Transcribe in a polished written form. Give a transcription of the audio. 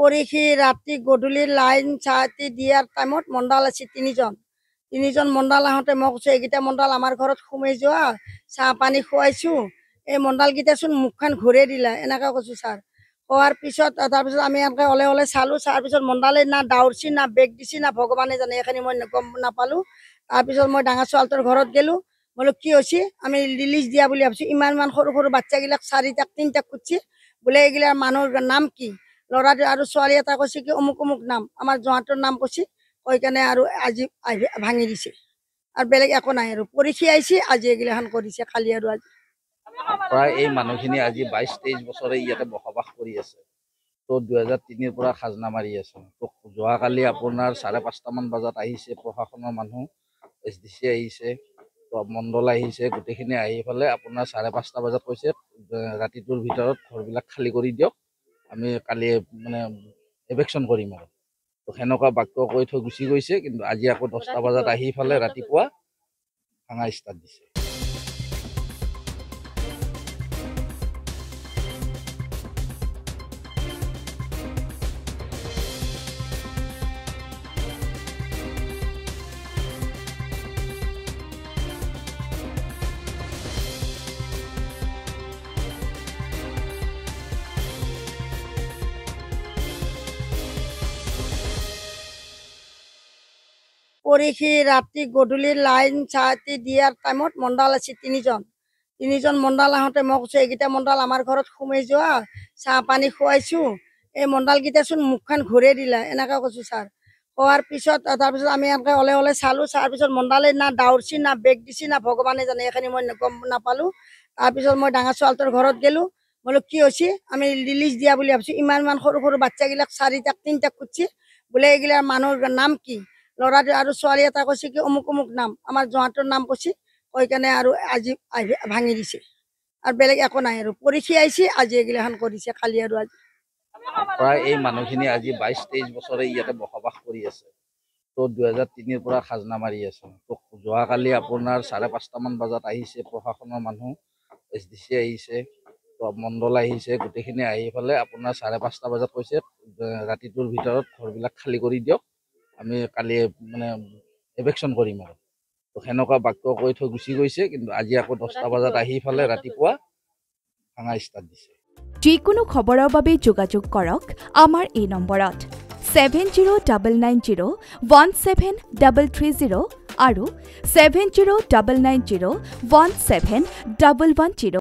পৰীক্ষী ৰাতি গধূলি লাইন চাতি দিয়াৰ টাইমত মণ্ডল আছে তিনিজন মণ্ডল আহোঁতে মই কৈছোঁ এইকেইটা মণ্ডল আমাৰ ঘৰত সোমাই যোৱা চাহ পানী খুৱাইছোঁ এই মণ্ডলকেইটাচোন মুখখন ঘূৰাই দিলা এনেকৈ কৈছোঁ ছাৰ কোৱাৰ পিছত তাৰপিছত আমি এনেকৈ ওলাই চালোঁ চাৰ পিছত মণ্ডলে না দাউৰছি না বেগ দিছি না ভগৱানে জানে এইখিনি মই গম নাপালোঁ তাৰপিছত মই ডাঙৰ ছোৱালীটোৰ ঘৰত গ'লোঁ বোলো কি হৈছে আমি ৰিলিজ দিয়া বুলি ভাবিছোঁ ইমান সৰু সৰু বাচ্চাগিলাক চাৰিটাক তিনিটাক খুজিছে বোলে এইগিলাৰ মানুহৰ নাম কি ল'ৰাটো আৰু ছোৱালী এটা কৈছে কি অমুক অমুক নাম আমাৰ জোঁৱাটোৰ নাম কৈছে কৈ কেনে আৰু আজি ভাঙি দিছে আৰু বেলেগ একো নাই আৰু পৰীক্ষা আহিছে আজি এইগিলাখন কৰিছে কালি আৰু আজি প্ৰায় এই মানুহখিনি আজি 22-23 বছৰে ইয়াতে বসবাস কৰি আছে তো 2003 পৰা খাজনা মাৰি আছে তো যোৱাকালি আপোনাৰ 5:30 মান বজাত আহিছে প্ৰশাসনৰ মানুহ SDC আহিছে তো মণ্ডল আহিছে গোটেইখিনি আহি পেলাই আপোনাৰ 5:30 বজাত কৈছে ৰাতিটোৰ ভিতৰত ঘৰবিলাক খালী কৰি দিয়ক আমি কালি মানে এভেকশ্যন কৰিম আৰু তো সেনেকুৱা বাক্য কৈ থৈ গুচি গৈছে কিন্তু আজি আকৌ 10টা বজাত আহি পেলাই ৰাতিপুৱা ভাঙা ষ্টাৰ্ট দিছে পৰীক্ষী ৰাতি গধূলি লাইন চাতি দিয়াৰ টাইমত মণ্ডল আছে তিনিজন মণ্ডল আহোঁতে মই কৈছোঁ এইকেইটা মণ্ডল আমাৰ ঘৰত সোমাই যোৱা চাহ পানী খুৱাইছোঁ এই মণ্ডলকেইটাচোন মুখখন ঘূৰাই দিলা এনেকৈ কৈছোঁ ছাৰ কোৱাৰ পিছত তাৰপিছত আমি এনেকৈ ওলাই চালোঁ চাৰ পিছত মণ্ডলে না দাউৰছি না বেগ দিছি না ভগৱানে জানে এইখিনি মই গম নাপালোঁ তাৰপিছত মই ডাঙৰ ছোৱালীটোৰ ঘৰত গ'লোঁ বোলো কি হৈছে আমি ৰিলিজ দিয়া বুলি ভাবিছোঁ ইমান সৰু সৰু বাচ্চাগিলাক চাৰিটাক তিনিটাক খুজিছে বোলে এইগিলাৰ মানুহৰ নাম কি ল'ৰাটো আৰু ছোৱালী এটা কৈছে কি অমুক অমুক নাম আমাৰ জোঁৱাটোৰ নাম কৈছে কৈ কেনে আৰু আজি ভাঙি দিছে আৰু বেলেগ একো নাই আৰু পৰীক্ষা আহিছে আজি এইগিলাখন কৰিছে কালি আৰু আজি প্ৰায় এই মানুহখিনি আজি 22-23 বছৰে ইয়াতে বসবাস কৰি আছে তো 2003 পৰা খাজনা মাৰি আছে তো যোৱাকালি আপোনাৰ 5:30 মান বজাত আহিছে প্ৰশাসনৰ মানুহ SDC আহিছে তো মণ্ডল আহিছে গোটেইখিনি আহি পেলাই আপোনাৰ 5:30 বজাত কৈছে ৰাতিটোৰ ভিতৰত ঘৰবিলাক খালী কৰি দিয়ক আমি কালি মানে এভেকশ্যন কৰিম আৰু তো সেনেকুৱা বাক্য কৈ থৈ গুচি গৈছে কিন্তু আজি আকৌ 10টা বজাত আহি পেলাই ৰাতিপুৱা ভাঙা ষ্টাৰ্ট দিছে যিকোনো খবৰৰ বাবে যোগাযোগ কৰক আমাৰ এই নম্বৰত 7099017330 আৰু 7099017110